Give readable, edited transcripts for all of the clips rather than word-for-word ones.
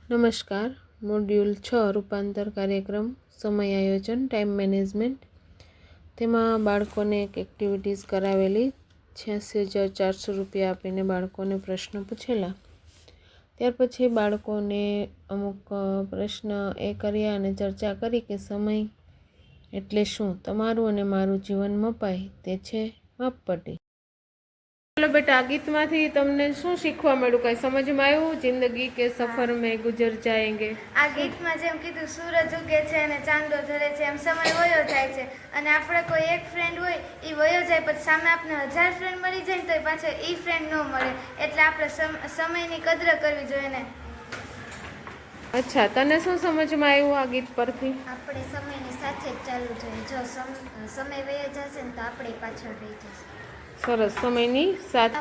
નમસ્કાર. મોડ્યુલ 6 રૂપાંતર કાર્યક્રમ સમય આયોજન ટાઈમ મેનેજમેન્ટ. તેમાં બાળકોને એક એક્ટિવિટીઝ કરાવેલી. 86,400 રૂપિયા આપીને બાળકોને પ્રશ્ન પૂછેલા. ત્યાર પછી બાળકોને અમુક પ્રશ્ન એ કર્યા અને ચર્ચા કરી કે સમય એટલે શું. તમારું અને મારું જીવન મપાય તે છે માપપટ્ટી. चलो बेटा, आ गीत में तमने શું શીખવા મળ્યું? કઈ સમજમાં આવ્યું? જિંદગી કે સફર में गुजर जाएंगे. આ ગીતમાં જેમ કીધું સૂરજ ઉગે છે અને ચાંદો ઢળે છે, એમ સમય વયો જાય છે અને આપણે કોઈ એક ફ્રેન્ડ હોય એ વયો જાય પછી સામે આપણે 1000 ફ્રેન્ડ મળી જાય ને તો પાછો એ ફ્રેન્ડ ન મળે, એટલે આપણે સમયની કદર કરવી જોઈએ ને. અચ્છા, તને શું સમજમાં આવ્યું આ ગીત પરથી? આપણે સમયની સાથે જ ચાલવું જોઈએ. જો સમય વયો જશે ને તો આપણે પાછળ રહી જશે. સરસ. સમયની સાથે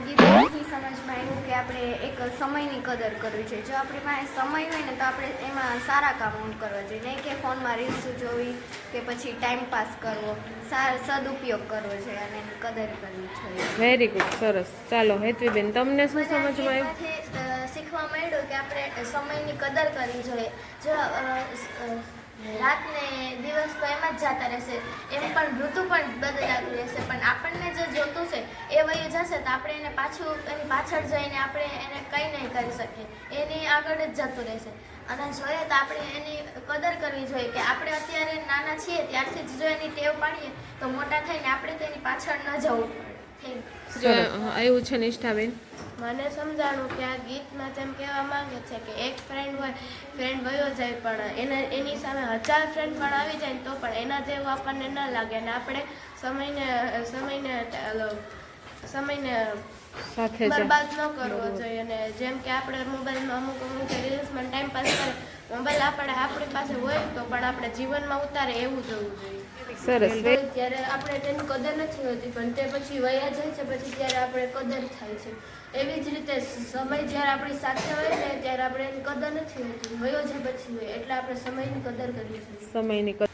ગીતમાંથી સમજમાં આવ્યું કે આપણે એક સમયની કદર કરવી જોઈએ. જો આપણી પાસે સમય હોય ને તો આપણે એમાં સારા કામો કરવા જોઈએ, નહીં કે ફોનમાં રીલ્સ જોવી કે પછી ટાઈમ પાસ કરવો. સદુપયોગ કરવો જોઈએ અને એની કદર કરવી જોઈએ. વેરી ગુડ, સરસ. ચાલો હેતવીબેન, તમને શું સમજમાં આવ્યું? શીખવા મળ્યું કે આપણે સમયની કદર કરવી જોઈએ. જો રાત ને દિવસ તો એમ જ જતા રહેશે, એમ પણ ઋતુ પણ બદલાતું રહેશે, પણ આપણને જે જોતું છે એ વહી જશે તો આપણે એને એની પાછળ જઈને આપણે એને કંઈ નહીં કરી શકીએ, એની આગળ જ જતું રહેશે. અને જોઈએ તો આપણે એની કદર કરવી જોઈએ કે આપણે અત્યારે નાના છીએ ત્યારથી જ જો એની ટેવ પાડીએ તો મોટા થઈને આપણે તેની પાછળ ન જવું પડે. આવ્યું છે નિષ્ઠાબેન? મને સમજાણું કે આ ગીતમાં તેમ કહેવા માંગે છે કે એક ફ્રેન્ડ વયો જાય પણ એની સામે 1000 ફ્રેન્ડ પણ આવી જાય ને તો પણ એના જેવું આપણને ન લાગે અને આપણે સમયને સાથે બરબાદ ન કરવો જોઈએ. અને જેમ કે આપણે મોબાઈલમાં અમુક રીલ્સમાં ટાઈમ પાસ કરે, મોબાઈલ આપણી પાસે હોય તો પણ આપણે જીવનમાં ઉતારે એવું જોવું જોઈએ. સરસ. ત્યારે આપણે તેની કદર નથી હોતી પણ તે પછી વયા જાય છે પછી ત્યારે આપણે કદર થાય છે. એવી જ રીતે સમય જ્યારે આપણી સાથે હોય ને ત્યારે આપણે એની કદર નથી હોતી, વયો જાય પછી હોય, એટલે આપણે સમયની કદર કરવી જોઈએ. સમયની કદર.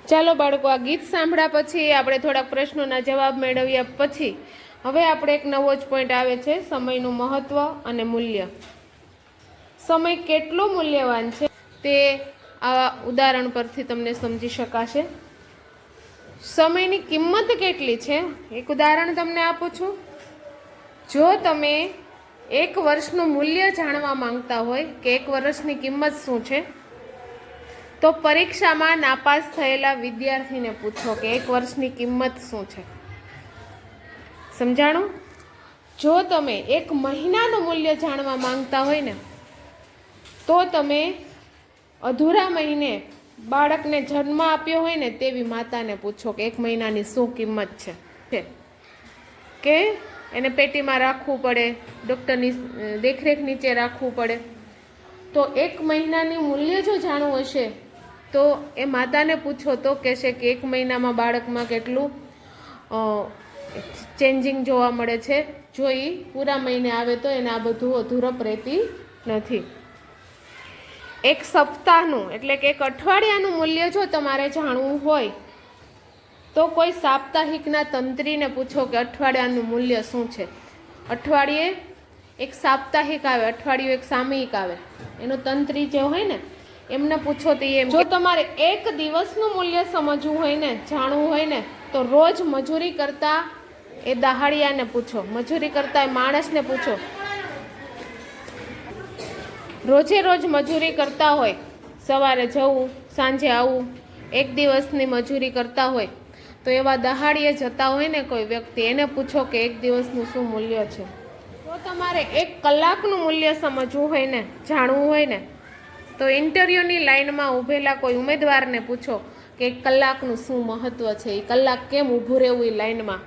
ચાલો બાળકો, આ ગીત સાંભળ્યા પછી આપણે થોડાક પ્રશ્નોના જવાબ મેળવ્યા પછી હવે આપણે એક નવો જ પોઈન્ટ આવે છે, સમયનું મહત્વ અને મૂલ્ય. સમય કેટલો મૂલ્યવાન છે તે આ ઉદાહરણ પરથી તમને સમજી શકાશે. સમયની કિંમત કેટલી છે એક ઉદાહરણ તમને આપું છું. જો તમે 1 વર્ષનું મૂલ્ય જાણવા માંગતા હોય કે 1 વર્ષની કિંમત શું છે, તો પરીક્ષામાં નાપાસ થયેલા વિદ્યાર્થીને પૂછો કે 1 વર્ષની કિંમત શું છે. સમજાણું? જો તમે 1 મહિનાનું મૂલ્ય જાણવા માંગતા હોય ને તો તમે અધૂરા મહિને બાળકને જન્મ આપ્યો હોય ને તેવી માતાને પૂછો કે 1 મહિનાની શું કિંમત છે, કે એને પેટીમાં રાખવું પડે, ડૉક્ટરની દેખરેખ નીચે રાખવું પડે. તો 1 મહિનાની મૂલ્ય જો જાણવું હશે તો એ માતાને પૂછો તો કહેશે કે 1 મહિનામાં બાળકમાં કેટલું ચેન્જિંગ જોવા મળે છે. જો એ પૂરા મહિને આવે તો એને આ બધું અધૂરપ રહેતી નથી. 1 સપ્તાહનું એટલે કે 1 અઠવાડિયાનું મૂલ્ય જો તમારે જાણવું હોય તો કોઈ સાપ્તાહિકના તંત્રીને પૂછો કે અઠવાડિયાનું મૂલ્ય શું છે. અઠવાડિયે 1 સાપ્તાહિક આવે, અઠવાડિયું 1 સામયિક આવે, એનું તંત્રી જે હોય ને એમને પૂછો તો એમ. જો તમારે 1 દિવસનું મૂલ્ય સમજવું હોય ને, જાણવું હોય ને, તો રોજ મજૂરી કરતા એ દહાડિયાને પૂછો, મજૂરી કરતા એ માણસને પૂછો. રોજ મજૂરી કરતા હોય, સવારે જવું સાંજે આવવું, 1 દિવસની મજૂરી કરતા હોય તો એવા દહાડીએ જતા હોય ને કોઈ વ્યક્તિ, એને પૂછો કે 1 દિવસનું શું મૂલ્ય છે. જો તમારે 1 કલાકનું મૂલ્ય સમજવું હોય ને, જાણવું હોય ને, તો ઇન્ટરવ્યૂની લાઈનમાં ઊભેલા કોઈ ઉમેદવારને પૂછો કે 1 કલાકનું શું મહત્ત્વ છે, એ કલાક કેમ ઊભું રહેવું એ લાઈનમાં.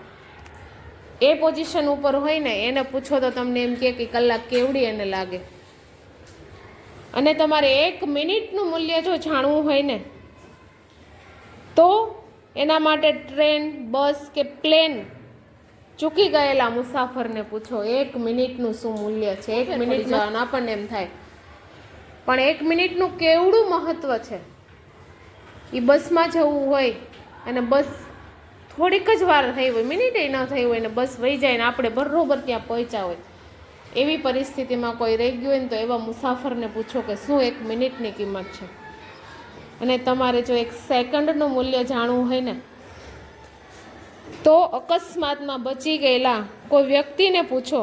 એ પોઝિશન ઉપર હોય ને એને પૂછો તો તમને એમ કે કલાક કેવડી એને લાગે. અને તમારે 1 મિનિટનું મૂલ્ય જો જાણવું હોય ને તો એના માટે ટ્રેન, બસ કે પ્લેન ચૂકી ગયેલા મુસાફરને પૂછો 1 મિનિટનું શું મૂલ્ય છે. 1 મિનિટ જવાનું આપણને એમ થાય પણ 1 મિનિટનું કેવડું મહત્ત્વ છે. એ બસમાં જવું હોય અને બસ થોડીક જ વાર થઈ હોય, મિનિટે ન થઈ હોય ને બસ વહી જાય ને આપણે બરોબર ત્યાં પહોંચ્યા હોય, એવી પરિસ્થિતિમાં કોઈ રહી ગયું હોય ને તો એવા મુસાફરને પૂછો કે શું 1 મિનિટની કિંમત છે. અને તમારે જો 1 સેકન્ડનું મૂલ્ય જાણવું હોય ને તો અકસ્માતમાં બચી ગયેલા કોઈ વ્યક્તિને પૂછો.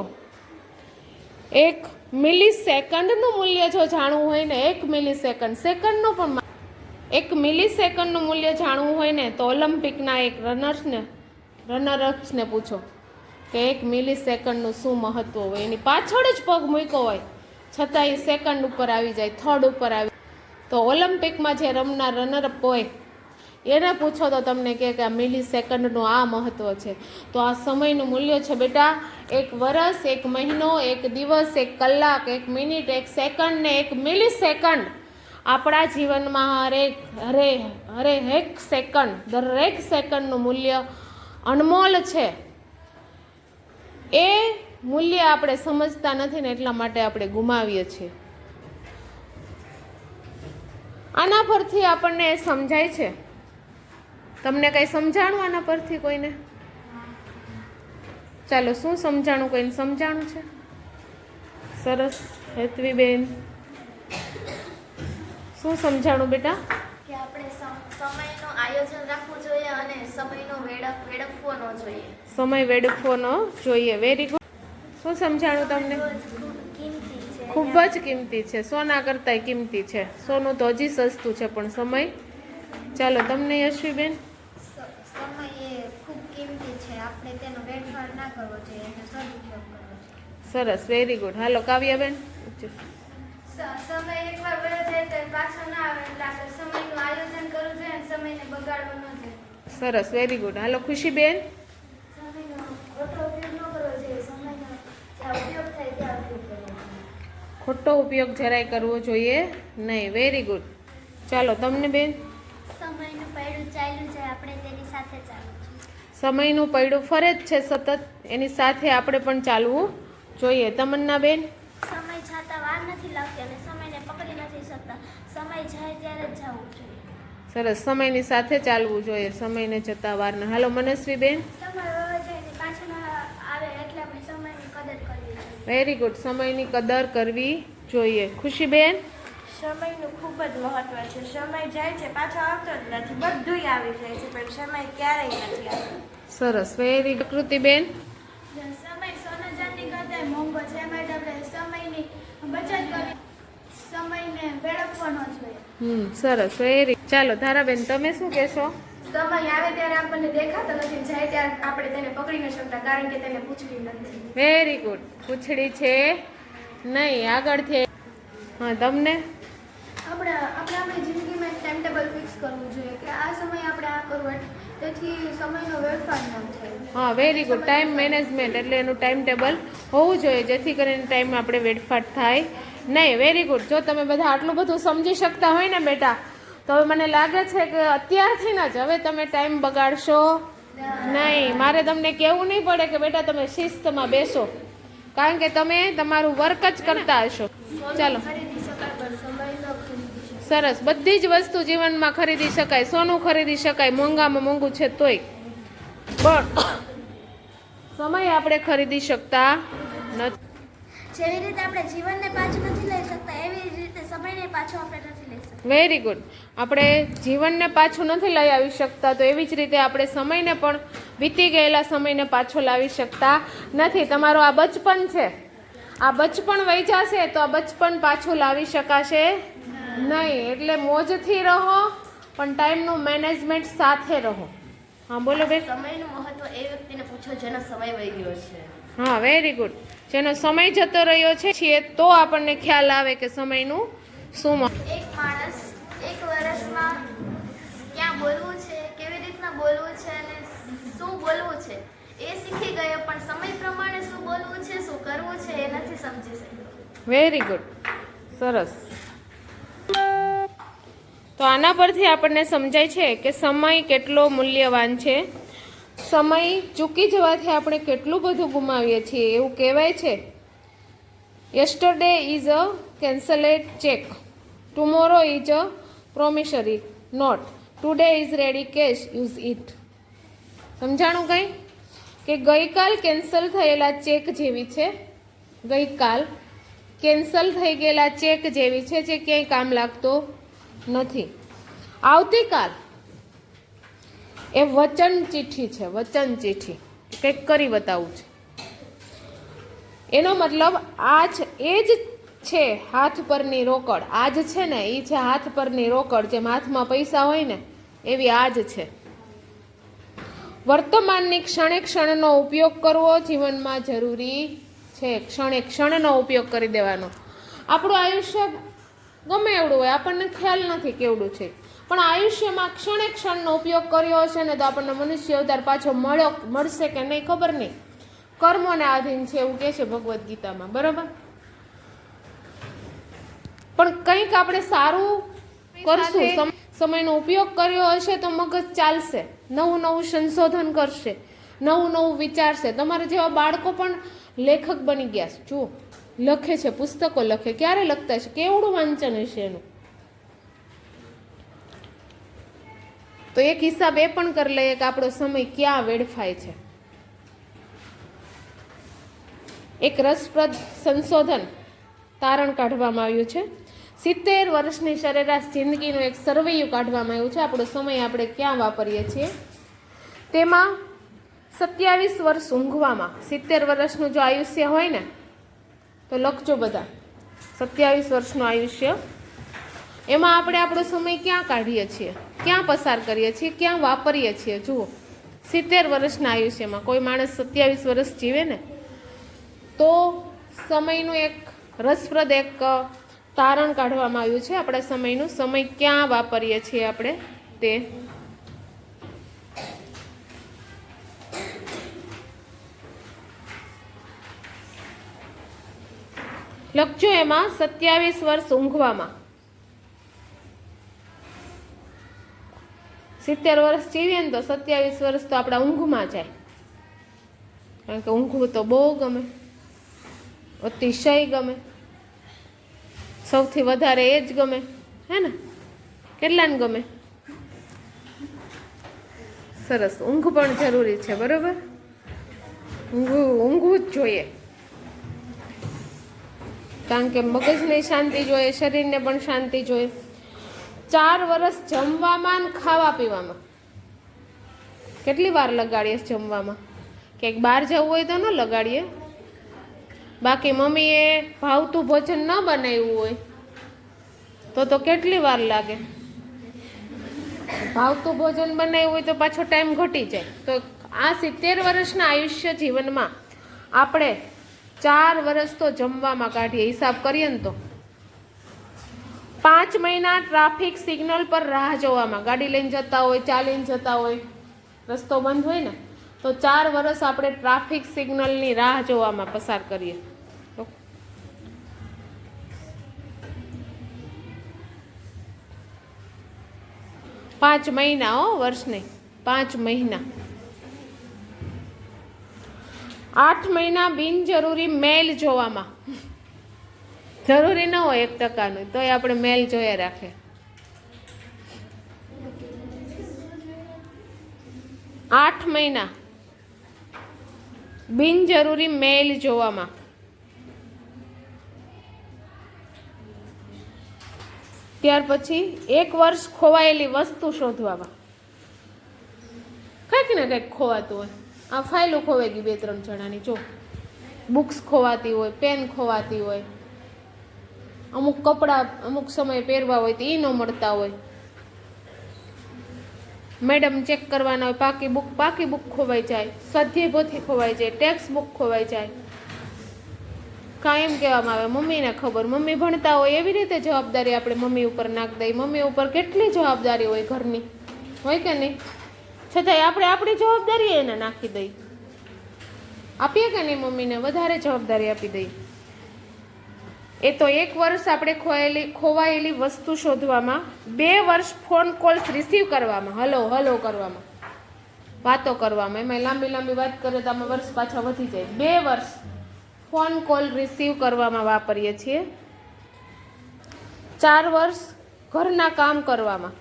1 મિલી સેકન્ડનું મૂલ્ય જો જાણવું હોય ને 1 મિલી સેકન્ડ, સેકન્ડનું પણ 1 મિલી સેકન્ડનું મૂલ્ય જાણવું હોય ને તો ઓલિમ્પિકના એક રનરઅપ્સને પૂછો કે 1 મિલી સેકન્ડનું શું મહત્વ હોય. એની પાછળ જ પગ મૂક્યો હોય છતાં એ સેકન્ડ ઉપર આવી જાય, થર્ડ ઉપર આવી. તો ઓલિમ્પિકમાં જે રમનાર રનરઅપ હોય એને પૂછો તો તમને કહે કે આ મિલી સેકન્ડનું આ મહત્વ છે. તો આ સમયનું મૂલ્ય છે બેટા. 1 વર્ષ, 1 મહિનો, 1 દિવસ, 1 કલાક, 1 મિનિટ, 1 સેકન્ડ ને 1 મિલી સેકન્ડ આપણા જીવનમાં હરેક સેકન્ડ, દરેક સેકન્ડનું મૂલ્ય અનમોલ છે. એ મૂલ્ય આપણે સમજતા નથી ને એટલા માટે આપણે ગુમાવીએ છીએ. આના પરથી આપણને સમજાય છે. તમને કંઈ સમજાણું આના પરથી કોઈને? ચાલો, શું સમજાણું? કોઈને સમજાણું છે? સરસ. હેતવીબેન, શું સમજાણું બેટા? કે આપણે સમયનું આયોજન રાખવું જોઈએ અને સમયનો વેડફવો ન જોઈએ. સમય વેડફવો ન જોઈએ. Very good. શું સમજાણું તમને? કિંમતી છે. ખૂબ જ કિંમતી છે. સોના કરતાંય કિંમતી છે. સોનું તો હજી સસ્તું છે પણ સમય. ચાલો, તમને યશવીબેન? સમય એ ખૂબ કિંમતી છે. આપણે તેનો વેડફાટ ના કરવો જોઈએ, એનો સદુપયોગ કરવો જોઈએ. સરસ. Very good. હાલો, કાવ્યાબેન? સમય એકવાર વયો જાય તો પાછો ના આવે એટલે આપણે સમયનું આયોજન કરવું જોઈએ અને સમયને બગાડવો ન જોઈએ. સરસ. Very good. હાલો, ખુશીબેન? સમયનો ખોટો ઉપયોગ ન કરવો જોઈએ. સમયનો જ્યાં ઉપયોગ થાય ત્યાં ઉપયોગ કરવો જોઈએ. ખોટો ઉપયોગ જરાય કરવો જોઈએ નહીં. Very good. ચાલો, તમને બેન? સમયનું પૈડું ચાલ્યું છે, આપણે તેની સાથે ચાલવું જોઈએ. સમયનું પૈડું ફરે જ છે સતત, એની સાથે આપણે પણ ચાલવું જોઈએ. તમન્ના બેન? સમય છતાં વાર નથી લાગતી અને સમયને પકડી નથી શકતા. સમય જાય ત્યારે જ જવું જોઈએ. સરસ. સમયની સાથે ચાલવું જોઈએ, સમયને જતા વાર ન. હાલો, મનસ્વીબેન? સમય વયો જાય ને પાછો ના આવે એટલે આપણે સમયની કદર કરવી જોઈએ. Very good. સમયની કદર કરવી જોઈએ. ખુશીબેન? સમયનું ખૂબ જ મહત્વ છે. સમય જાય છે, પાછો આવતો જ નથી. બધુંય આવી જાય છે પણ સમય ક્યારેય નથી આવતો. સરસ. Very good. કૃતિબેન? સમય સોના ચાંદી કરતા મોંઘો છે, એ માટે આપણે સમયની બચત કરવી, સમયને વેડફવો ન જોઈએ. સરસ. વેરી. ચાલો, ધારાબેન, તમે શું કહેશો? સમય આવે ત્યારે આપણને દેખાતો નથી, જાય ત્યારે આપણે તેને પકડી ન શકતા કારણ કે તેને પૂછડી નથી. Very good. પૂછડી છે નહીં, આગળથી. હા, તમને? આપણે આપણી જિંદગીમાં એક ટાઈમ ટેબલ ફિક્સ કરવું જોઈએ કે આ સમયે આપણે આ કરવું, તેથી સમયનો વેડફાટ ન થાય. હા, વેરી ગુડ. ટાઈમ મેનેજમેન્ટ એટલે એનું ટાઈમ ટેબલ હોવું જોઈએ જેથી કરીને ટાઈમ આપણે વેડફાટ થાય નહીં. Very good. જો તમે બધા આટલું બધું સમજી શકતા હોય ને બેટા, તો હવે મને લાગે છે કે અત્યારથી જ હવે તમે ટાઈમ બગાડશો નહીં. મારે તમને કહેવું નહીં પડે કે બેટા તમે શિસ્તમાં બેસો, કારણ કે તમે તમારું વર્ક જ કરતા હશો. ચાલો, સરસ. બધી જ વસ્તુ જીવનમાં ખરીદી શકાય, સોનું ખરીદી શકાય, મોંઘામાં મોંઘું છે તોય, પણ સમય આપણે ખરીદી શકતા નથી. જેવી રીતે આપણે જીવનને પાછું નથી લઈ શકતા એવી રીતે સમયને પાછો આપણે નથી લઈ શકતા. Very good. આપણે જીવનને પાછું નથી લઈ આવી શકતા તો એવી જ રીતે આપણે સમયને પણ, વીતી ગયેલા સમયને પાછો લાવી શકતા નથી. તમારો આ બચપન છે, આ બચપન વહી જશે તો આ બચપન પાછું લાવી શકાશે નહીં. એટલે મોજથી રહો પણ ટાઈમનું મેનેજમેન્ટ સાથે રહો. હા, બોલો બેન. સમયનું મહત્વ એ વ્યક્તિને પૂછો જેનો સમય વહી ગયો છે. હા, વેરી ગુડ. જેનો સમય જતો રહ્યો છે તો આપણને ખ્યાલ આવે કે સમયનું શું મહત્વ. એક માણસ એક વર્ષમાં ક્યાં બોલવું છે, કેવી રીતના બોલવું છે અને શું બોલવું છે એ શીખી ગયો, પણ સમય પ્રમાણે શું બોલવું છે, શું કરવું છે એ નથી સમજી શક્યો. Very good. સરસ. તો આના પરથી આપણને સમજાય છે કે સમય કેટલો મૂલ્યવાન છે. સમય ચૂકી જવાથી આપણે કેટલું બધું ગુમાવીએ છીએ. એવું કહેવાય છે, yesterday is a cancelled cheque, tomorrow is a promissory note, today is ready cash, use it. સમજાણું કંઈ? કે ગઈકાલ કેન્સલ થયેલા ચેક જેવી છે ગઈકાલ કેન્સલ થઈ ગયેલા ચેક જેવી છે જે ક્યાંય કામ લાગતો નથી. આવતીકાલ એ વચન ચિઠ્ઠી છે, વચન ચિઠ્ઠી કંઈક કરી બતાવવું છે. એનો મતલબ આજ એ જ છે હાથ પરની રોકડ. આજ છે ને એ છે હાથ પરની રોકડ, જેમ હાથમાં પૈસા હોય ને એવી આજ છે. વર્તમાનની ક્ષણે ક્ષણનો ઉપયોગ કરવો જીવનમાં જરૂરી છે. ક્ષણે ક્ષણનો ઉપયોગ કરી દેવાનો. આપણું આયુષ્ય ગમે એવડું હોય, આપણને ખ્યાલ નથી કેવડું છે, પણ આયુષ્યમાં ક્ષણે ક્ષણનો ઉપયોગ કર્યો હશે ને તો આપણને મનુષ્ય અવતાર પાછો મળશે કે નહીં ખબર નહીં. કર્મોને આધીન છે એવું કહે છે ભગવદ્ ગીતામાં, બરાબર. પણ કંઈક આપણે સારું કરશું, સમયનો ઉપયોગ કર્યો હશે તો મગજ ચાલશે, નવું નવું સંશોધન કરશે, નવું નવું વિચારશે. તમારા જેવા બાળકો પણ લેખક બની ગયા છે. જુઓ, લખે છે, પુસ્તકો લખે. ક્યારે લખતા છે? કેવડું વાંચન હશે એનું. તો એક હિસાબ એ પણ કરી લઈએ કે આપણો સમય ક્યાં વેડફાય છે. એક રસપ્રદ સંશોધન તારણ કાઢવામાં આવ્યું છે. 70 વર્ષની સરેરાશ જિંદગીનું એક સર્વેયું કાઢવામાં આવ્યું છે. આપણો સમય આપણે ક્યાં વાપરીએ છીએ તેમાં 27 વર્ષ ઊંઘવામાં. 70 વર્ષનું જો આયુષ્ય હોય ને તો લખજો બધા, 27 વર્ષનું આયુષ્ય, એમાં આપણે આપણો સમય ક્યાં કાઢીએ છીએ, ક્યાં પસાર કરીએ છીએ, ક્યાં વાપરીએ છીએ. જુઓ, 70 વર્ષના આયુષ્યમાં કોઈ માણસ 27 વર્ષ જીવે ને તો સમયનું એક રસપ્રદ એક તારણ કાઢવામાં આવ્યું છે. આપણા સમયનું, સમય ક્યાં વાપરીએ છીએ આપણે તે. લખજો એમાં 27 વર્ષ ઊંઘવામાં. 70 વર્ષ જીવીએ ને તો 27 વર્ષ તો આપણા ઊંઘમાં જાય, કારણ કે ઊંઘવું તો બહુ ગમે, અતિશય ગમે, સૌથી વધારે એ જ ગમે, હે ને? કેટલાને ગમે? સરસ. ઊંઘ પણ જરૂરી છે, બરોબર. ઊંઘવું જ જોઈએ, કારણ કે મગજને શાંતિ જોઈએ, શરીરને પણ શાંતિ જોઈએ. 4 વર્ષ જમવામાં ને ખાવા પીવામાં. કેટલી વાર લગાડીએ જમવામાં? ક્યાંક બહાર જવું હોય તો ન લગાડીએ, બાકી મમ્મીએ ભાવતું ભોજન ન બનાવ્યું હોય તો કેટલી વાર લાગે. ભાવતું ભોજન બનાવ્યું હોય તો પાછો ટાઈમ ઘટી જાય. તો આ 70 વર્ષના આયુષ્ય જીવનમાં આપણે 4 વર્ષ તો જમવામાં કાઢીએ. હિસાબ કરીએ ને તો 5 મહિના ટ્રાફિક સિગ્નલ પર રાહ જોવામાં. ગાડી લઈને જતા હોય, ચાલીને જતા હોય, રસ્તો બંધ હોય ને તો 4 વર્ષ આપણે ટ્રાફિક સિગ્નલની રાહ જોવામાં પસાર કરીએ. 5 મહિના, વર્ષ નહીં, 5 મહિના. 8 મહિના બિનજરૂરી મેલ જોવામાં. જરૂરી ન હોય 1%, તોય આપણે મેલ જોયા રાખે. 8 મહિના બિનજરૂરી મેલ જોવામાં. ત્યાર પછી 1 વર્ષ ખોવાયેલી વસ્તુ શોધવામાં. કંઈક ને કંઈક ખોવાતું હોય. આ ફાઇલો ખોવાઈ ગઈ 2-3 જણાની. જો, બુક્સ ખોવાતી હોય, પેન ખોવાતી હોય, અમુક કપડાં અમુક સમયે પહેરવા હોય તો એ ન મળતા હોય, મેડમ ચેક કરવાના હોય, પાકી બુક ખોવાઈ જાય, સ્વાધ્યાય પોથી ખોવાઈ જાય, ટેક્સ્ટ બુક ખોવાઈ જાય. કાંઈ એમ કહેવામાં આવે મમ્મીને ખબર, મમ્મી ભણતા હોય એવી રીતે જવાબદારી આપણે મમ્મી ઉપર નાખ દઈએ. મમ્મી ઉપર કેટલી જવાબદારી હોય ઘરની, હોય કે નહીં? છતાંય આપણે આપણી જવાબદારી એને નાખી દઈએ. આપીએ કે નહીં? મમ્મીને વધારે જવાબદારી આપી દઈએ. એ તો 1 વર્ષ આપણે ખોવાયેલી વસ્તુ શોધવામાં, 2 વર્ષ ફોન કોલ્સ રિસીવ કરવામાં, હલો કરવામાં, વાતો કરવામાં. એમાં લાંબી વાત કરે તો આમાં વર્ષ પાછા વધી જાય. 2 વર્ષ ફોન કોલ રિસીવ કરવામાં વાપરીએ છીએ. 4 વર્ષ ઘરના કામ કરવામાં.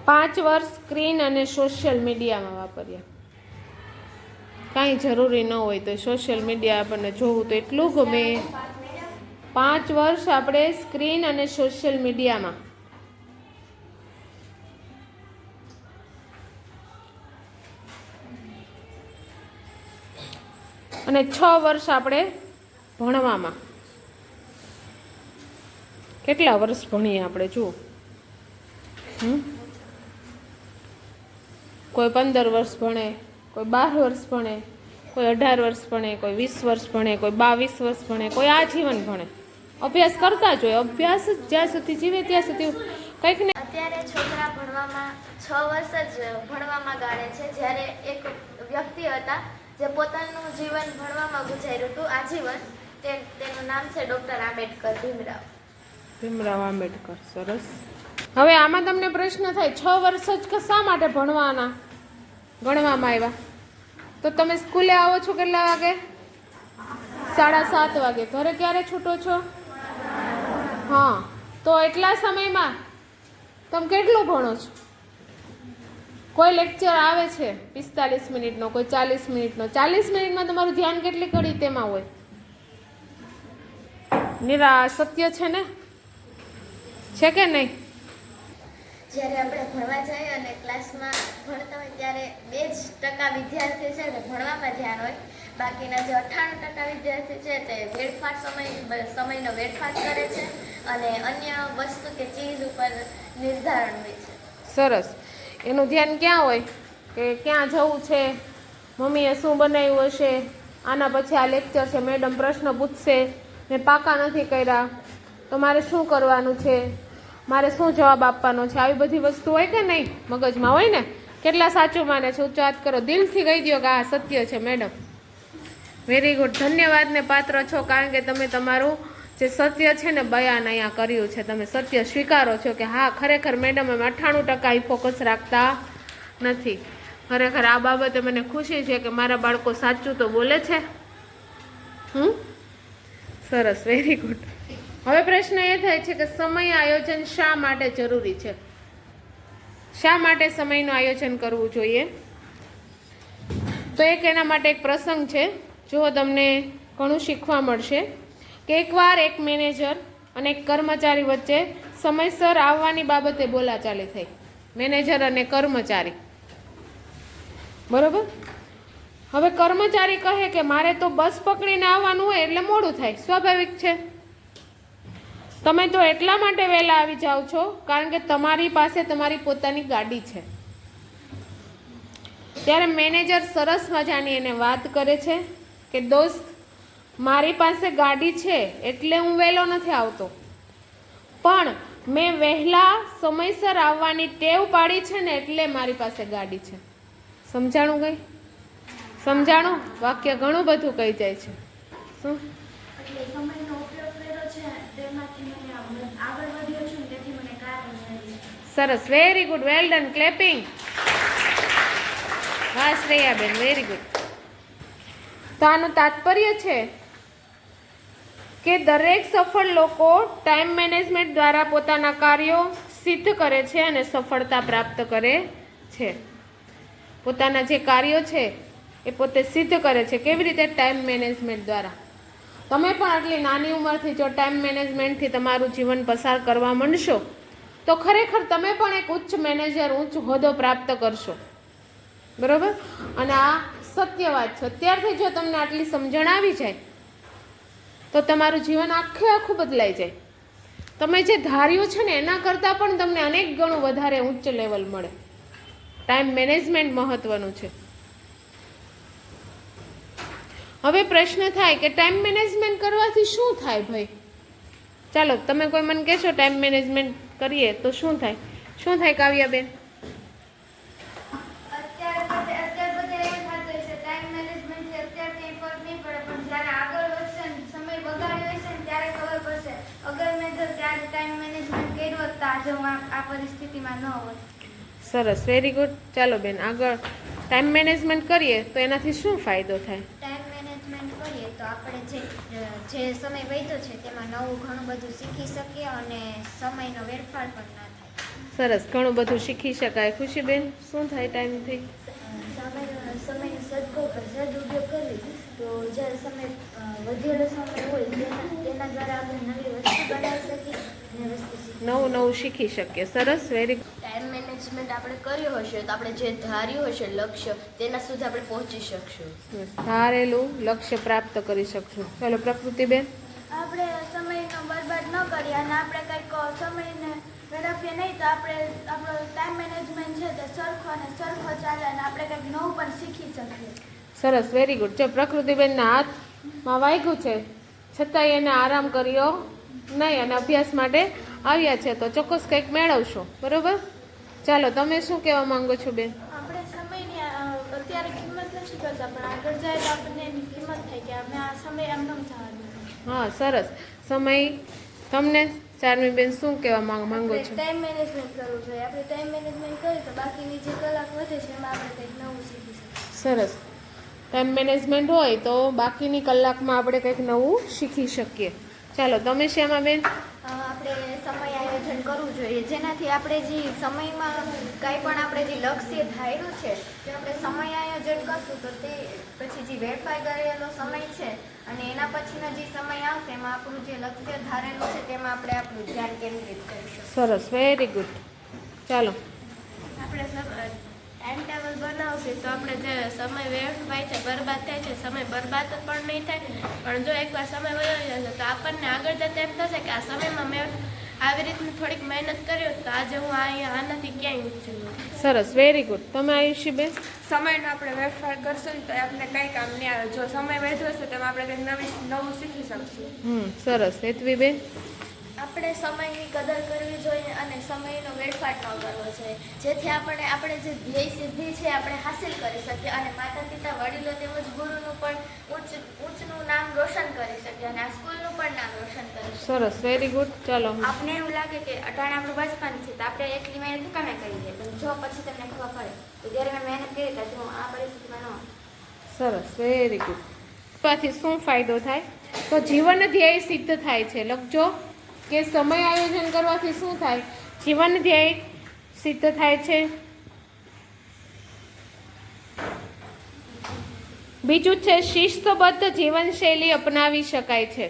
5 5 વર્ષ સ્ક્રીન અને સોશિયલ મીડિયામાં વાપર્યા. કાંઈ જરૂરી ન હોય તો સોશિયલ મીડિયા આપણને જોવું તો એટલું ગમે. 5 વર્ષ આપણે સ્ક્રીન અને સોશિયલ મીડિયામાં. અને 6 વર્ષ આપણે ભણવામાં. કેટલા વર્ષ ભણીએ આપણે જુઓ. કોઈ 15 વર્ષ ભણે, કોઈ 12 વર્ષ ભણે, કોઈ 18 વર્ષ ભણે, કોઈ 20 વર્ષ ભણે, કોઈ 22 વર્ષ ભણે, કોઈ આજીવન ભણે. અભ્યાસ કરતા જ હોય. અભ્યાસ જ્યાં સુધી જીવે ત્યાં સુધી કંઈક ને. અત્યારે છોકરા ભણવામાં 6 વર્ષ જ ભણવામાં ગાળે છે, જ્યારે એક વ્યક્તિ હતા જે પોતાનું જીવન ભણવામાં ગુજાર્યું હતું આજીવન. તેનું નામ છે ડૉક્ટર આંબેડકર ભીમરાવ આંબેડકર. સરસ. હવે આમાં તમને પ્રશ્ન થાય 6 વર્ષ જ શા માટે ભણવાના ગણવામાં આવ્યા? તો તમે સ્કૂલે આવો છો કેટલા વાગે? 7:30 વાગે. ઘરે ક્યારે છૂટો છો? હા, તો એટલા સમયમાં તમે કેટલું ભણો છો? કોઈ લેક્ચર આવે છે 45 મિનિટનો, કોઈ 40 મિનિટનો. 40 મિનિટમાં તમારું ધ્યાન કેટલી ઘડી તેમાં હોય? નિરા સત્ય છે ને, છે કે નહીં? જ્યારે આપણે ભણવા જઈએ અને ક્લાસમાં ભણતા હોય ત્યારે 2% વિદ્યાર્થી છે તે ભણવામાં ધ્યાન હોય. બાકીના જે 98% વિદ્યાર્થી છે તે સમયનો વેડફાટ કરે છે અને અન્ય વસ્તુ કે ચીજ ઉપર નિર્ધારણ હોય છે. સરસ. એનું ધ્યાન ક્યાં હોય કે ક્યાં જવું છે, મમ્મીએ શું બનાવ્યું હશે, આના પછી આ લેક્ચર છે, મેડમ પ્રશ્ન પૂછશે, મેં પાકા નથી કર્યા તો મારે શું કરવાનું છે, મારે શું જવાબ આપવાનો છે. આવી બધી વસ્તુ હોય કે નહીં? મગજમાં હોય ને. કેટલા સાચું માને છે? ઊંચો હાથ કરો. દિલથી કહી દો કે આ સત્ય છે મેડમ. Very good. ધન્યવાદને પાત્ર છો, કારણ કે તમે તમારું જે સત્ય છે ને બયાન અહીંયા કર્યું છે. તમે સત્ય સ્વીકારો છો કે હા, ખરેખર મેડમ અમે 98% ફોકસ રાખતા નથી. ખરેખર આ બાબતે મને ખુશી છે કે મારા બાળકો સાચું તો બોલે છે. સરસ. Very good. હવે પ્રશ્ન એ થાય છે કે સમય આયોજન શા માટે જરૂરી છે? શા માટે સમયનું આયોજન કરવું જોઈએ? તો એના માટે એક પ્રસંગ છે. જો તમને ઘણું શીખવા મળશે કે એકવાર એક મેનેજર અને એક કર્મચારી વચ્ચે સમયસર આવવાની બાબતે બોલાચાલી થઈ. મેનેજર અને કર્મચારી, બરોબર. હવે કર્મચારી કહે કે મારે તો બસ પકડીને આવવાનું હોય એટલે મોડું થાય. સ્વાભાવિક છે. તમે તો એટલા માટે વહેલા આવી જાઓ છો કારણ કે તમારી પાસે તમારી પોતાની ગાડી છે. ત્યારે મેનેજર સરસ મજાની એને વાત કરે છે કે દોસ્ત, મારી પાસે ગાડી છે એટલે હું વહેલો નથી આવતો, પણ મેં વહેલા સમયસર આવવાની ટેવ પાડી છે ને એટલે મારી પાસે ગાડી છે. સમજાણું? ગઈ? સમજાણું? વાક્ય ઘણું બધું કહી જાય છે. શું? સમયનો ઉપયોગ કર્યો છે તેમાંથી મને આગળ વધ્યો છું, તેથી મને કાર મળી. સરસ. Very good. Well done. Clapping. હા શ્રેયાબેન, વેરી ગુડ. તો આનું તાત્પર્ય છે કે દરેક સફળ લોકો ટાઈમ મેનેજમેન્ટ દ્વારા પોતાના કાર્યો સિદ્ધ કરે છે અને સફળતા પ્રાપ્ત કરે છે. પોતાના જે કાર્યો છે એ પોતે સિદ્ધ કરે છે. કેવી રીતે? ટાઈમ મેનેજમેન્ટ દ્વારા. તમે પણ આટલી નાની ઉંમરથી જો ટાઈમ મેનેજમેન્ટથી તમારું જીવન પસાર કરવા માંડશો તો ખરેખર તમે પણ એક ઉચ્ચ મેનેજર, ઉચ્ચ હોદ્દો પ્રાપ્ત કરશો. બરોબર? અને આ સત્ય વાત છે. અત્યારથી જો તમને આટલી સમજણ આવી જાય તો તમારું જીવન આખું બદલાઈ જાય. તમે જે ધાર્યું છે ને એના કરતાં પણ તમને અનેક ગણું વધારે ઉચ્ચ લેવલ મળે. ટાઈમ મેનેજમેન્ટ મહત્વનું છે. હવે પ્રશ્ન થાય કે ટાઈમ મેનેજમેન્ટ કરવાથી શું થાય ભાઈ? ચાલો તમે કોઈ મને કહેશો ટાઈમ મેનેજમેન્ટ કરીએ તો શું થાય? શું થાય કાવ્યાબેન? સરસ. Very good. ચાલો બેન આગળ. ટાઈમ મેનેજમેન્ટ કરીએ તો એનાથી શું ફાયદો થાય? ટાઈમ મેનેજમેન્ટ કરીએ તો આપણે જે સમય વધ્યો છે તેમાં નવું ઘણું બધું શીખી શકીએ અને સમયનો વેડફાટ પણ ના થાય. સરસ, ઘણું બધું શીખી શકાય. ખુશીબેન, શું થાય ટાઈમથી? સમયનો સદુપયોગ કરવી તો જ્યારે સમય વધેલો સમય હોય તેના દ્વારા આપણે નવી વસ્તુ બનાવી શકીએ અને વસ્તુ નવું નવું શીખી શકીએ. સરસ, વેરી ગુડ. ટાઈમ મેનેજમેન્ટ આપણે કર્યું હશે તો આપણે જે ધાર્યું હશે લક્ષ્ય તેના સુધી આપણે પહોંચી શકશું. ધારેલું લક્ષ્ય પ્રાપ્ત કરી શકશું. ચાલો પ્રકૃતિબેન. આપણે સમયનો બરબાદ ન કરીએ અને આપણે કંઈક સમયને વેડફીએ નહીં તો આપણે આપણો ટાઈમ મેનેજમેન્ટ છે તે સરખો ચાલે અને આપણે કંઈક નવું પણ શીખી શકીએ. સરસ, વેરી ગુડ. જો પ્રકૃતિબેનના હાથમાં વાગ્યું છે છતાંય એને આરામ કર્યો નહીં અને અભ્યાસ માટે આવ્યા છે તો ચોક્કસ કંઈક મેળવશો. બરોબર? ચાલો, તમે શું કહેવા માંગો છો બેન? આપણે સમયની અત્યારે કિંમત નથી કરતા પણ આગળ જાય તો આપણને એની કિંમત થાય કે અમે આ સમય એમ ન જવા દઈએ. હા, સરસ. સમય તમને ચારમી બેન શું કહેવા માંગો છો? ટાઈમ મેનેજમેન્ટ કરવું જોઈએ. આપણે ટાઈમ મેનેજમેન્ટ કરીએ તો બાકીની જે કલાક વધે છે એમાં આપણે કંઈક નવું શીખી શકીએ. સરસ. ટાઈમ મેનેજમેન્ટ હોય તો બાકીની કલાકમાં આપણે કંઈક નવું શીખી શકીએ. ચાલો, તમે શ્યામા બેન. આપણે સમય આયોજન કરવું જોઈએ જેનાથી આપણે જે સમયમાં કાંઈ પણ આપણે જે લક્ષ્ય ધાર્યું છે તે આપણે સમય આયોજન કરશું તો તે પછી જે વેડફાઈ ગયેલો સમય છે અને એના પછીનો જે સમય આવશે એમાં આપણું જે લક્ષ્ય ધારેલું છે તેમાં આપણે આપણું ધ્યાન કેન્દ્રિત કરીશું. સરસ, વેરી ગુડ. ચાલો, આપણે ટાઈમ ટેબલ બનાવશે તો આપણે જે સમય વેડફાય છે બરબાદ થાય છે સમય બરબાદ પણ નહીં થાય પણ જો એકવાર સમય વયો જશે તો આપણને આગળ જતા એમ થશે કે આ સમયમાં મેં આવી રીતની થોડીક મહેનત કરી તો આજે હું અહીંયા આનાથી ક્યાંય ઊંચું. સરસ, વેરી ગુડ. તમે આયુષીબેન. સમયનો આપણે વેડફાટ કરશું ને તો આપણે કંઈ કામ નહીં આવે. જો સમય વધશે તેમાં આપણે કંઈક નવું શીખી શકશું. સરસ. હેતવીબેન. આપણે સમયની કદર કરવી જોઈએ અને સમયનો વેડફાટ ન કરવો જોઈએ જેથી આપણે જે ધ્યેય સિદ્ધિ છે આપણે હાસિલ કરી શકીએ અને માતા પિતા વડીલો તેમજ ગુરુનું પણ ઊંચનું નામ રોશન કરી શકીએ અને આ સ્કૂલનું પણ નામ રોશન કરી શકીએ. સરસ, વેરી ગુડ. ચાલો, આપણે એવું લાગે કે અટાણે આપણું બચપન છે તો આપણે એટલી મહેનત કમે કરી દઈએ પણ જો પછી તમને ખબર પડે તો જ્યારે મેં મહેનત કરી હતી હું આ પરિસ્થિતિમાં ન હતી. સરસ, વેરી ગુડ. પછી શું ફાયદો થાય? તો જીવન ધ્યેય સિદ્ધ થાય છે. લખજો કે સમય આયોજન કરવાથી શું થાય? જીવન ધ્યેય સિદ્ધ થાય છે. બીજું છે શિસ્તબદ્ધ જીવનશૈલી અપનાવી શકાય છે.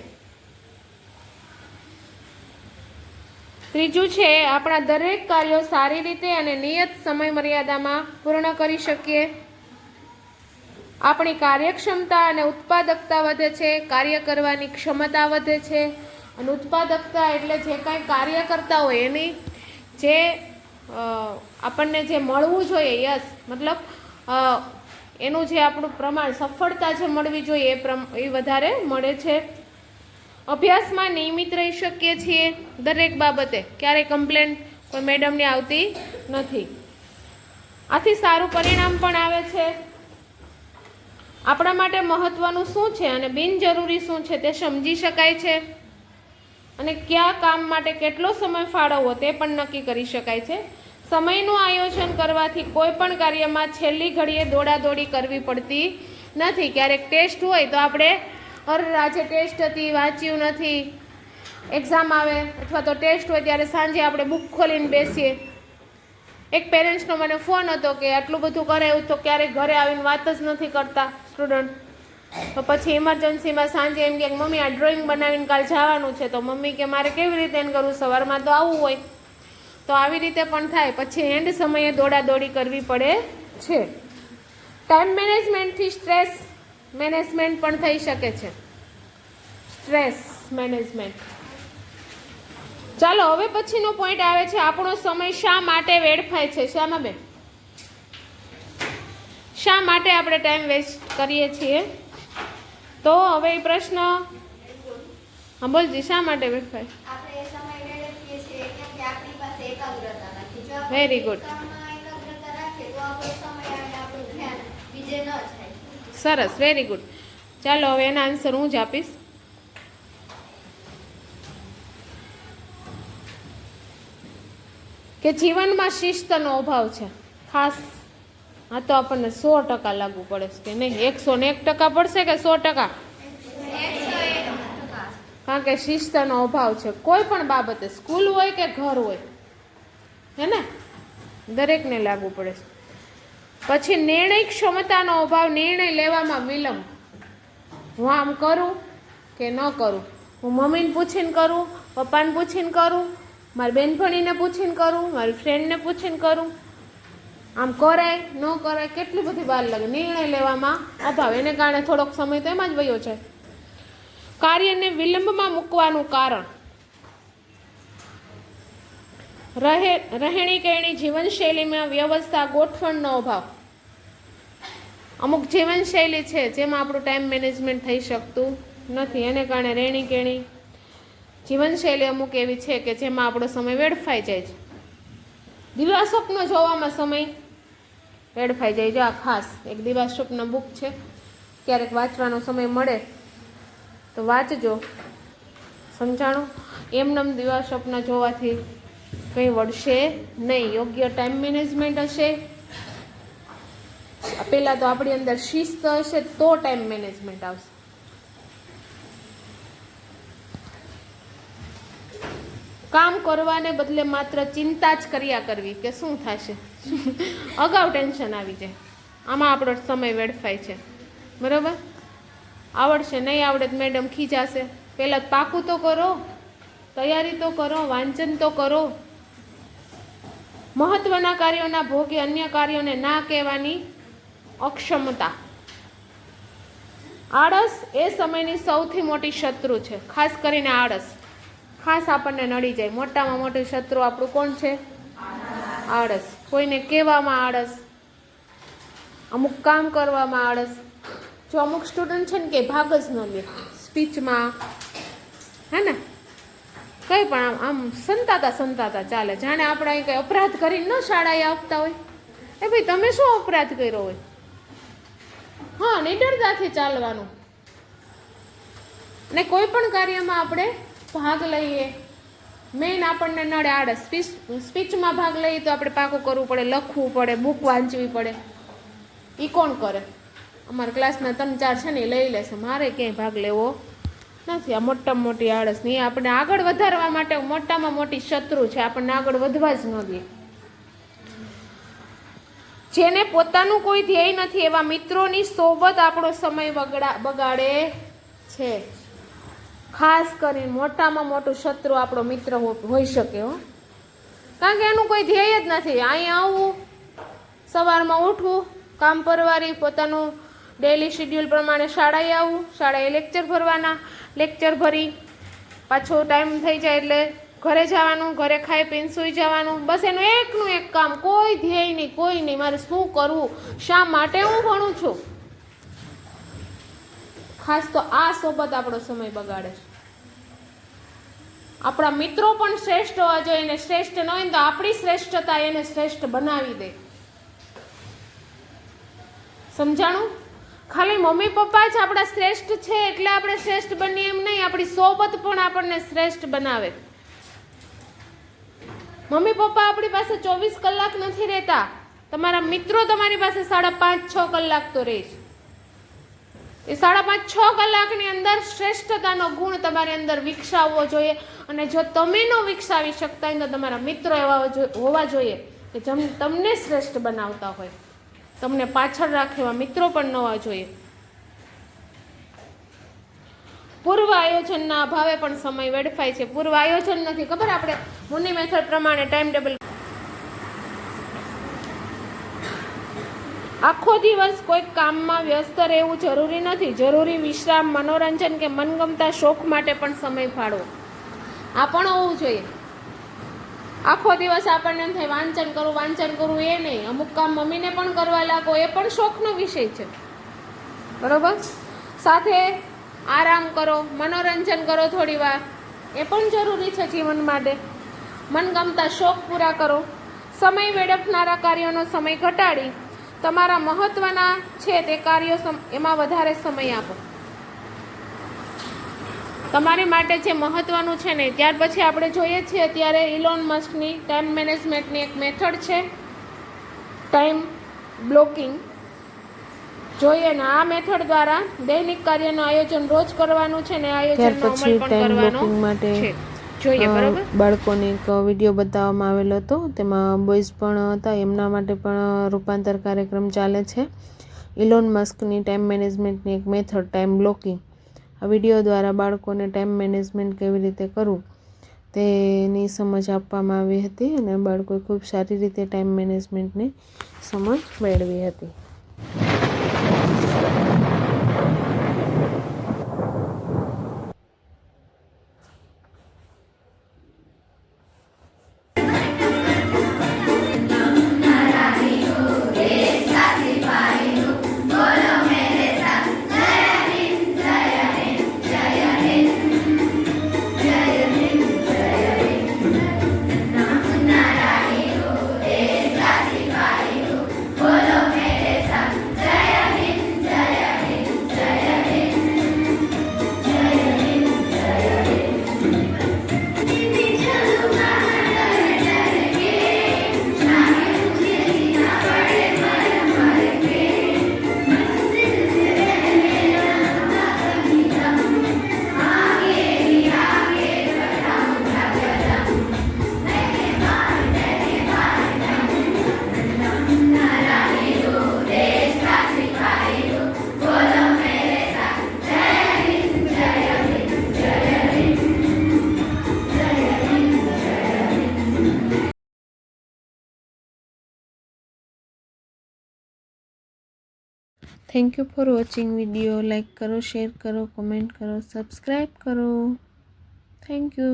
ત્રીજું છે આપણા દરેક કાર્યો સારી રીતે અને નિયત સમય મર્યાદામાં પૂર્ણ કરી શકીએ. આપણી કાર્યક્ષમતા અને ઉત્પાદકતા વધે છે. કાર્ય કરવાની ક્ષમતા વધે છે અને ઉત્પાદકતા એટલે જે કાંઈ કાર્ય કરતા હોય એની જે આપણને જે મળવું જોઈએ યસ મતલબ એનું જે આપણું પ્રમાણ સફળતા જે મળવી જોઈએ એ વધારે મળે છે. અભ્યાસમાં નિયમિત રહી શકીએ છીએ. દરેક બાબતે ક્યારેય કમ્પ્લેન કોઈ મેડમની આવતી નથી. આથી સારું પરિણામ પણ આવે છે. આપણા માટે મહત્વનું શું છે અને બિનજરૂરી શું છે તે સમજી શકાય છે અને કયા કામ માટે કેટલો સમય ફાળવવો તે પણ નક્કી કરી શકાય છે. સમયનું આયોજન કરવાથી કોઈ પણ કાર્યમાં છેલ્લી ઘડીએ દોડાદોડી કરવી પડતી નથી. ક્યારેક ટેસ્ટ હોય તો આપણે આજે ટેસ્ટ હતી વાંચ્યું નથી, એક્ઝામ આવે અથવા તો ટેસ્ટ હોય ત્યારે સાંજે આપણે બુક ખોલીને બેસીએ. એક પેરેન્ટ્સનો મને ફોન હતો કે આટલું બધું કરાયું તો ક્યારેક ઘરે આવીને વાત જ નથી કરતા સ્ટુડન્ટ. તો પછી ઇમરજન્સીમાં સાંજે એમ કે મમ્મી આ ડ્રોઈંગ બનાવીને કાલ જવાનું છે તો મમ્મી કે મારે કેવી રીતે એને કરવું, સવારમાં તો આવવું હોય. તો આવી રીતે પણ થાય. પછી એન્ડ સમયે દોડાદોડી કરવી પડે છે. ટાઈમ મેનેજમેન્ટથી સ્ટ્રેસ મેનેજમેન્ટ પણ થઈ શકે છે. Stress management. ચાલો હવે પછીનો પોઈન્ટ આવે છે આપણો સમય શા માટે વેડફાય છે. શ્યામાબેન, શા માટે આપણે ટાઈમ વેસ્ટ કરીએ છીએ? તો હવે એ પ્રશ્ન હા બોલજી, શા માટે વેડફાય? આપણે સમય વેડફીએ છીએ કેમ કે આપણી પાસે એકાગ્રતા નથી. જો વેરી ગુડ. કામમાં એકાગ્રતા રાખીએ તો આપણો સમય અને આપણું ધ્યાન બીજે ન જાય. સરસ, વેરી ગુડ. ચાલો હવે એના આન્સર હું જ આપીશ. કે જીવનમાં શિસ્તનો અભાવ છે ખાસ. આ તો આપણને 100% લાગુ પડે છે કે નહીં? 101% પડશે કે 100%? કારણ કે શિસ્તનો અભાવ છે કોઈ પણ બાબતે, સ્કૂલ હોય કે ઘર હોય. હે ને, દરેકને લાગુ પડે છે. પછી નિર્ણય ક્ષમતાનો અભાવ, નિર્ણય લેવામાં વિલંબ. હું આમ કરું કે ન કરું, હું મમ્મીને પૂછીને કરું, પપ્પાને પૂછીને કરું, મારી બેનપણીને પૂછીને કરું, મારી ફ્રેન્ડને પૂછીને કરું, આમ કરાય ન કરાય, કેટલી બધી વાર લાગે. નિર્ણય લેવામાં અભાવ, એને કારણે થોડોક સમય તો એમાં જ વયો જાય. કાર્યને વિલંબમાં મૂકવાનું કારણ, રહેણી કહેણી જીવનશૈલીમાં વ્યવસ્થા, ગોઠવણનો અભાવ. અમુક જીવનશૈલી છે જેમાં આપણું ટાઈમ મેનેજમેન્ટ થઈ શકતું નથી, એને કારણે રહેણી કહેણી જીવનશૈલી અમુક એવી છે કે જેમાં આપણો સમય વેડફાઈ જાય છે. દિવા સ્વપ્ન જોવામાં સમય વેડફાઈ જાય છે. આ ખાસ એક દિવા સ્વપ્ન બુક છે, ક્યારેક વાંચવાનો સમય મળે તો વાંચજો. સમજાણું? એમનેમ દિવા સ્વપ્ન જોવાથી કંઈ વળશે નહીં. યોગ્ય ટાઈમ મેનેજમેન્ટ હશે, પહેલાં તો આપણી અંદર શિસ્ત હશે તો ટાઈમ મેનેજમેન્ટ આવશે. કામ કરવાને બદલે માત્ર ચિંતા જ કર્યા કરવી કે શું થશે, અગાઉ ટેન્શન આવી જાય, આમાં આપણો સમય વેડફાય છે. બરાબર? આવડશે નહીં આવડે તો મેડમ ખીજાશે. પહેલાં પાકું તો કરો, તૈયારી તો કરો, વાંચન તો કરો. મહત્વના કાર્યોના ભોગે અન્ય કાર્યોને ના કહેવાની અક્ષમતા. આળસ એ સમયની સૌથી મોટી શત્રુ છે. ખાસ કરીને આળસ ખાસ આપણને નડી જાય. મોટામાં મોટું શત્રુ આપણું કોણ છે? આળસ. કોઈને કહેવામાં આળસ, અમુક કામ કરવામાં આળસ. જો અમુક સ્ટુડન્ટ છે ને કે ભાગ જ ન લે સ્પીચમાં, હે ને, કંઈ પણ આમ સંતાતા ચાલે, જાણે આપણે અહીં કંઈ અપરાધ કરીને ન શાળાએ આપતા હોય. એ ભાઈ તમે શું અપરાધ કર્યો હોય? હા, નિડરતાથી ચાલવાનું. ને કોઈ પણ કાર્યમાં આપણે ભાગ લઈએ, મેઇન આપણને નડે આળસ. સ્પીચમાં ભાગ લઈએ તો આપણે પાકું કરવું પડે, લખવું પડે, બુક વાંચવી પડે. એ કોણ કરે? અમારા ક્લાસના 3-4 છે ને એ લઈ લેશે, મારે ક્યાંય ભાગ લેવો નથી. આ મોટામાં મોટી આળસ નહીં, આપણે આગળ વધારવા માટે મોટામાં મોટી શત્રુ છે, આપણને આગળ વધવા જ ન દે. જેને પોતાનું કોઈ ધ્યેય નથી એવા મિત્રોની સોબત આપણો સમય બગાડે છે. ખાસ કરીને મોટામાં મોટું શત્રુ આપણો મિત્ર હોઈ શકે હો, કારણ કે એનું કોઈ ધ્યેય જ નથી. અહીંયા આવવું, સવારમાં ઉઠવું, કામ પરવારી, પોતાનું ડેલી શેડ્યુલ પ્રમાણે શાળાએ આવવું, શાળાએ લેક્ચર ભરવાના, લેક્ચર ભરી પાછો ટાઈમ થઈ જાય એટલે ઘરે જવાનું, ઘરે ખાઈ પીને સૂઈ જવાનું. બસ એનું એકનું એક કામ, કોઈ ધ્યેય નહીં, કોઈ નહીં. મારે શું કરવું, શા માટે હું ભણું છું. ખાસ તો આ સોબત આપણો સમય બગાડે છે. આપણા મિત્રો પણ શ્રેષ્ઠ હોવા જોઈએ, એને શ્રેષ્ઠ ન હોય તો આપણી શ્રેષ્ઠતા એને શ્રેષ્ઠ બનાવી દે. સમજાણું? ખાલી મમ્મી પપ્પા જ આપણા શ્રેષ્ઠ છે એટલે આપણે શ્રેષ્ઠ બનીએ એમ નહીં, આપણી સોબત પણ આપણને શ્રેષ્ઠ બનાવે. મમ્મી પપ્પા આપણી પાસે 24 કલાક નથી રહેતા, તમારા મિત્રો તમારી પાસે 5.5-6 કલાક તો રહે છે. એ 5.5-6 કલાકની અંદર શ્રેષ્ઠતાનો ગુણ તમારી અંદર વિકસાવવો જોઈએ. અને જો તમે ન વિકસાવી શકતા હોય તો તમારા મિત્રો એવા હોવા જોઈએ કે જેમ તમને શ્રેષ્ઠ બનાવતા હોય. તમને પાછળ રાખે એવા મિત્રો પણ ન હોવા જોઈએ. પૂર્વ આયોજનના અભાવે પણ સમય વેડફાય છે. પૂર્વ આયોજન નથી, ખબર આપણે મુની મેથડ પ્રમાણે ટાઈમ ટેબલ. આખો દિવસ કોઈક કામમાં વ્યસ્ત રહેવું જરૂરી નથી. જરૂરી વિશ્રામ, મનોરંજન કે મનગમતા શોખ માટે પણ સમય ફાળવો. આ પણ હોવું જોઈએ. આખો દિવસ આપણને એમ થાય વાંચન કરવું એ નહીં. અમુક કામ મમ્મીને પણ કરવા લાગો, એ પણ શોખનો વિષય છે. બરોબર? સાથે આરામ કરો, મનોરંજન કરો થોડી વાર, એ પણ જરૂરી છે જીવન માટે. મનગમતા શોખ પૂરા કરો. સમય વેડફનારા કાર્યોનો સમય ઘટાડી તમારા મહત્વના છે તે કાર્યો એમાં વધારે સમય આપો. તમારી માટે જે મહત્વનું છે ને, ત્યાર પછી આપણે જોઈએ છીએ અત્યારે ઇલોન મસ્કની ટાઈમ મેનેજમેન્ટની એક મેથડ છે, ટાઈમ બ્લોકિંગ. જોઈએ ને, આ મેથડ દ્વારા દૈનિક કાર્યનું આયોજન રોજ કરવાનું છે ને આયોજનનો અમલ પણ કરવાનો છે. જોઈએ, બરોબર. બાળકોને એક વિડીયો બતાવવામાં આવેલો હતો, તેમાં બોયઝ પણ હતા, એમના માટે પણ રૂપાંતર કાર્યક્રમ ચાલે છે. ઇલોન મસ્કની ટાઈમ મેનેજમેન્ટની એક મેથડ, ટાઈમ બ્લોકિંગ. આ વિડીયો દ્વારા બાળકોને ટાઈમ મેનેજમેન્ટ કેવી રીતે કરવું તેની સમજ આપવામાં આવી હતી અને બાળકોએ ખૂબ સારી રીતે ટાઈમ મેનેજમેન્ટની સમજ મેળવી હતી. Thank you for watching video. Like કરો, શેર કરો, કોમેન્ટ કરો, સબસ્ક્રાઈબ કરો. Thank you.